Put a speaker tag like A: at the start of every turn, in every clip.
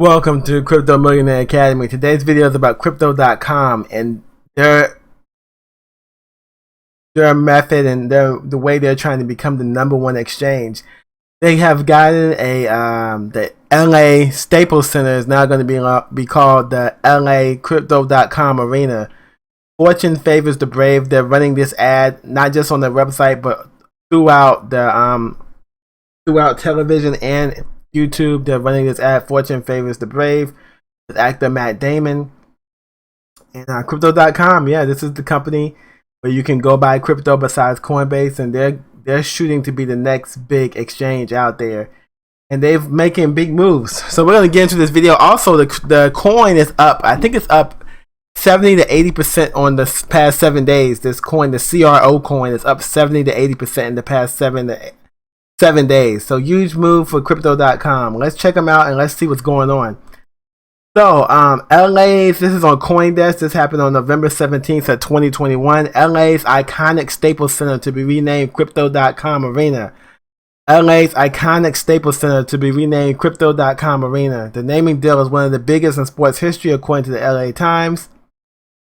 A: Welcome to Crypto Millionaire Academy. Today's video is about Crypto.com and their method and the way they're trying to become the #1 exchange. They have gotten the LA Staples Center is now going to be called the LA Crypto.com Arena. Fortune favors the brave. They're running this ad not just on their website but throughout television and YouTube. They're running this ad. Fortune favors the brave with actor Matt Damon. And Crypto.com, yeah, this is the company where you can go buy crypto besides Coinbase, and they're shooting to be the next big exchange out there, and they're making big moves. So we're gonna get into this video. Also, the coin is up. I think it's up 70 to 80% on the past 7 days. This coin, the CRO coin, is up 70 to 80% in the past 7 days. So huge move for Crypto.com. Let's check them out and let's see what's going on. So LA's, this is on CoinDesk. This happened on November 17th of 2021. LA's iconic Staples Center to be renamed Crypto.com Arena. LA's iconic Staples Center to be renamed Crypto.com Arena. The naming deal is one of the biggest in sports history according to the LA Times.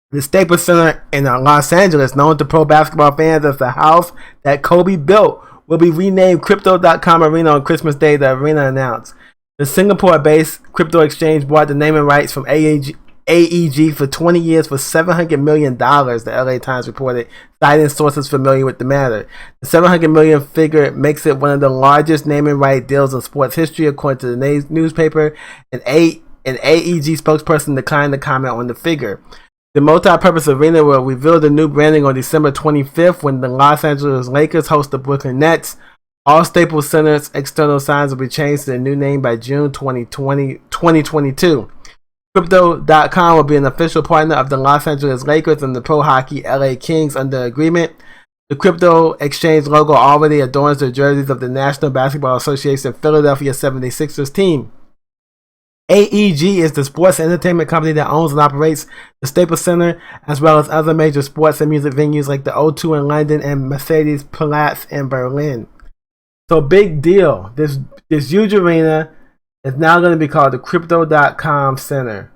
A: The Staples Center in Los Angeles, known to pro basketball fans as the house that Kobe built, will be renamed Crypto.com Arena on Christmas Day, the arena announced. The Singapore-based crypto exchange bought the naming rights from AEG for 20 years for $700 million, the LA Times reported, citing sources familiar with the matter. The $700 million figure makes it one of the largest naming right deals in sports history, according to the newspaper. An AEG spokesperson declined to comment on the figure. The multi-purpose arena will reveal the new branding on December 25th when the Los Angeles Lakers host the Brooklyn Nets. All Staples Center's external signs will be changed to the new name by June 2022. Crypto.com will be an official partner of the Los Angeles Lakers and the pro hockey LA Kings under agreement. The crypto exchange logo already adorns the jerseys of the National Basketball Association Philadelphia 76ers team. AEG is the sports and entertainment company that owns and operates the Staples Center, as well as other major sports and music venues like the O2 in London and Mercedes-Platz in Berlin. So big deal. This huge arena is now going to be called the Crypto.com Center.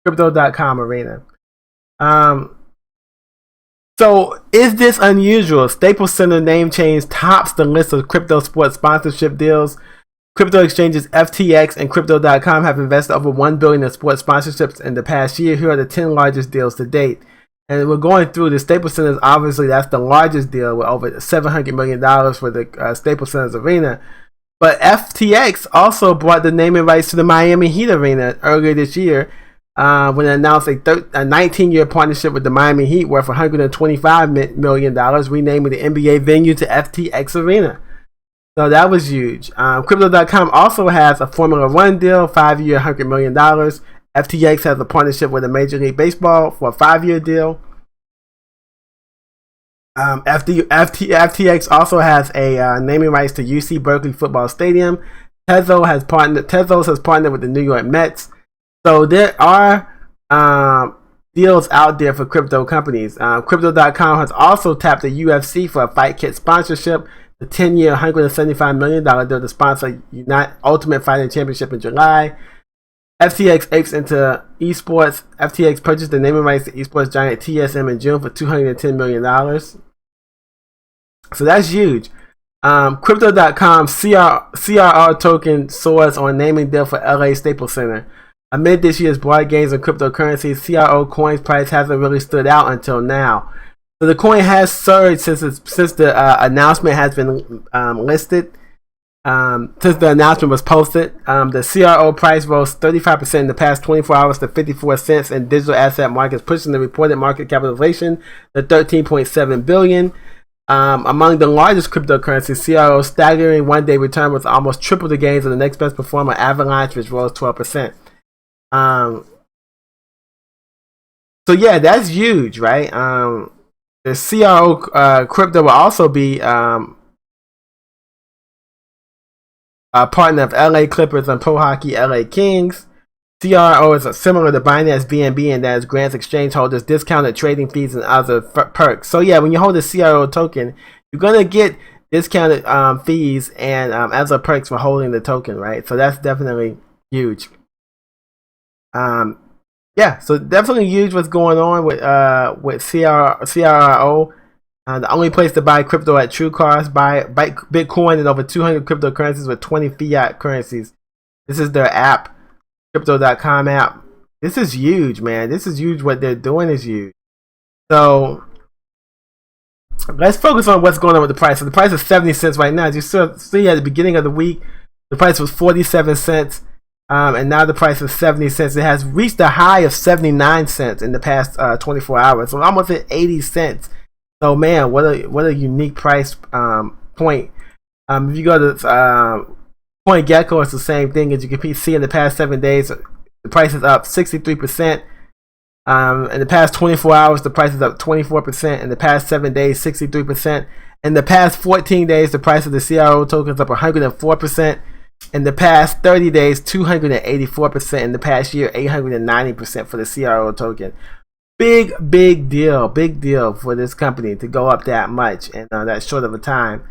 A: Crypto.com Arena. So is this unusual? Staples Center name change tops the list of crypto sports sponsorship deals. Crypto exchanges FTX and Crypto.com have invested over $1 billion in sports sponsorships in the past year. Here are the 10 largest deals to date. And we're going through the Staples Center. Obviously, that's the largest deal with over $700 million for the Staples Center's arena. But FTX also brought the naming rights to the Miami Heat arena earlier this year when it announced a 19-year partnership with the Miami Heat worth $125 million, renaming the NBA venue to FTX Arena. So that was huge. Crypto.com also has a Formula One deal, 5-year, $100 million. FTX has a partnership with the Major League Baseball for a 5-year deal. FTX also has a naming rights to UC Berkeley Football Stadium. Tezos has partnered with the New York Mets. So there are deals out there for crypto companies. Crypto.com has also tapped the UFC for a Fight Kit sponsorship. The 10-year, $175 million deal to sponsor Ultimate Fighting Championship in July. FTX apes into esports. FTX purchased the naming rights to esports giant TSM in June for $210 million. So that's huge. Crypto.com CRO Token Soars on naming deal for LA Staples Center. Amid this year's broad gains in cryptocurrencies, CRO Coin's price hasn't really stood out until now. So the coin has surged since the announcement has been listed. Since the announcement was posted, the CRO price rose 35% in the past 24 hours to 54 cents in digital asset markets, pushing the reported market capitalization to $13.7 billion. Among the largest cryptocurrencies, CRO's staggering one-day return was almost triple the gains of the next best performer, Avalanche, which rose 12%. So yeah, that's huge, right? The CRO crypto will also be a partner of LA Clippers and pro hockey LA Kings. CRO is similar to Binance BNB in that it grants exchange holders discounted trading fees and other perks. So yeah, when you hold a CRO token, you're gonna get discounted fees and other perks for holding the token, right? So that's definitely huge. Yeah, so definitely huge what's going on with CRO. The only place to buy crypto at true cost, buy Bitcoin and over 200 cryptocurrencies with 20 fiat currencies. This is their app, Crypto.com app. This is huge, man. This is huge. What they're doing is huge. So let's focus on what's going on with the price. So the price is 70 cents right now. As you see at the beginning of the week, the price was 47 cents. And now the price is 70 cents. It has reached a high of 79 cents in the past 24 hours. So almost at 80 cents. So man, what a unique price point. If you go to CoinGecko, it's the same thing. As you can see in the past 7 days, the price is up 63%. In the past 24 hours, the price is up 24%. In the past 7 days, 63%. In the past 14 days, the price of the CRO token is up 104%. In the past 30 days, 284%. In the past year, 890% for the CRO token. Big deal for this company to go up that much in that short of a time.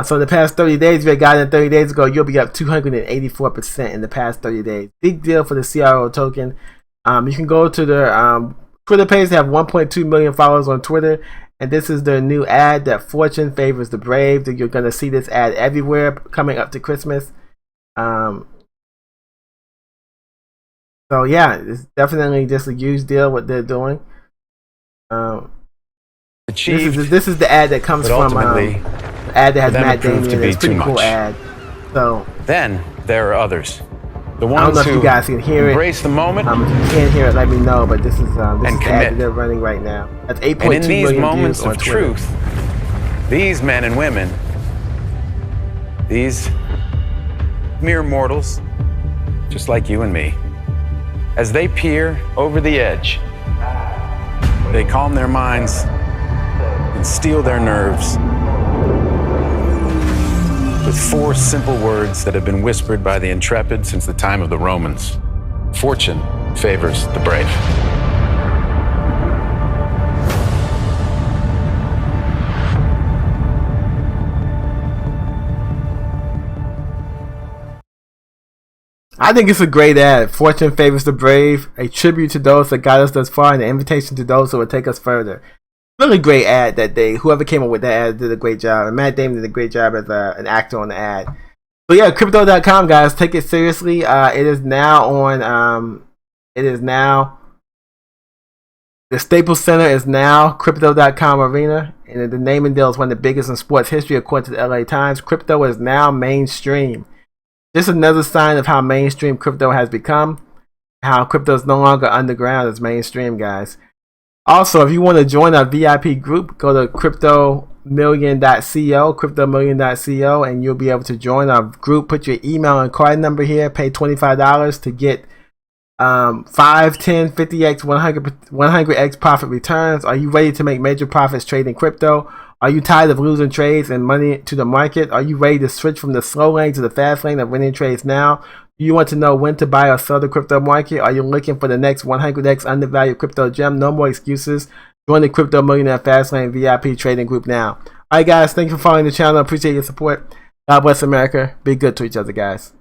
A: So in the past 30 days, if you had gotten it 30 days ago, you'll be up 284% in the past 30 days. Big deal for the CRO token. You can go to their Twitter page. They have 1.2 million followers on Twitter. And this is their new ad that fortune favors the brave. You're going to see this ad everywhere coming up to Christmas. So yeah, it's definitely just a huge deal what they're doing. This is the ad that comes from the ad that has Matt Damon in it. It's a pretty cool ad. So
B: then there are others. The ones
A: I don't know if you guys can hear
B: embrace the moment.
A: If you can't hear it, let me know. But this is the ad that they're running right now. That's 8.2 million views on Twitter. And in these moments of truth, these men and women, these mere mortals, just like you and me, as they peer over the edge, they calm their minds and steel their nerves with 4 simple words that have been whispered by the intrepid since the time of the Romans. Fortune favors the brave. I think it's a great ad. Fortune favors the brave, a tribute to those that got us thus far, and an invitation to those who will take us further. Really great ad that whoever came up with that ad did a great job, and Matt Damon did a great job as an actor on the ad. So yeah, Crypto.com, guys, take it seriously. It is now on. The Staples Center is now Crypto.com Arena, and the naming deal is one of the biggest in sports history, according to the LA Times. Crypto is now mainstream. This is another sign of how mainstream crypto has become. How crypto is no longer underground, it's mainstream, guys. Also, if you want to join our VIP group, go to cryptomillion.co, and you'll be able to join our group. Put your email and card number here. Pay $25 to get 5, 10, 50x, 100x profit returns. Are you ready to make major profits trading crypto? Are you tired of losing trades and money to the market? Are you ready to switch from the slow lane to the fast lane of winning trades now? Do you want to know when to buy or sell the crypto market? Are you looking for the next 100x undervalued crypto gem? No more excuses. Join the Crypto Millionaire Fastlane VIP trading group now. Alright guys, thank you for following the channel. I appreciate your support. God bless America. Be good to each other, guys.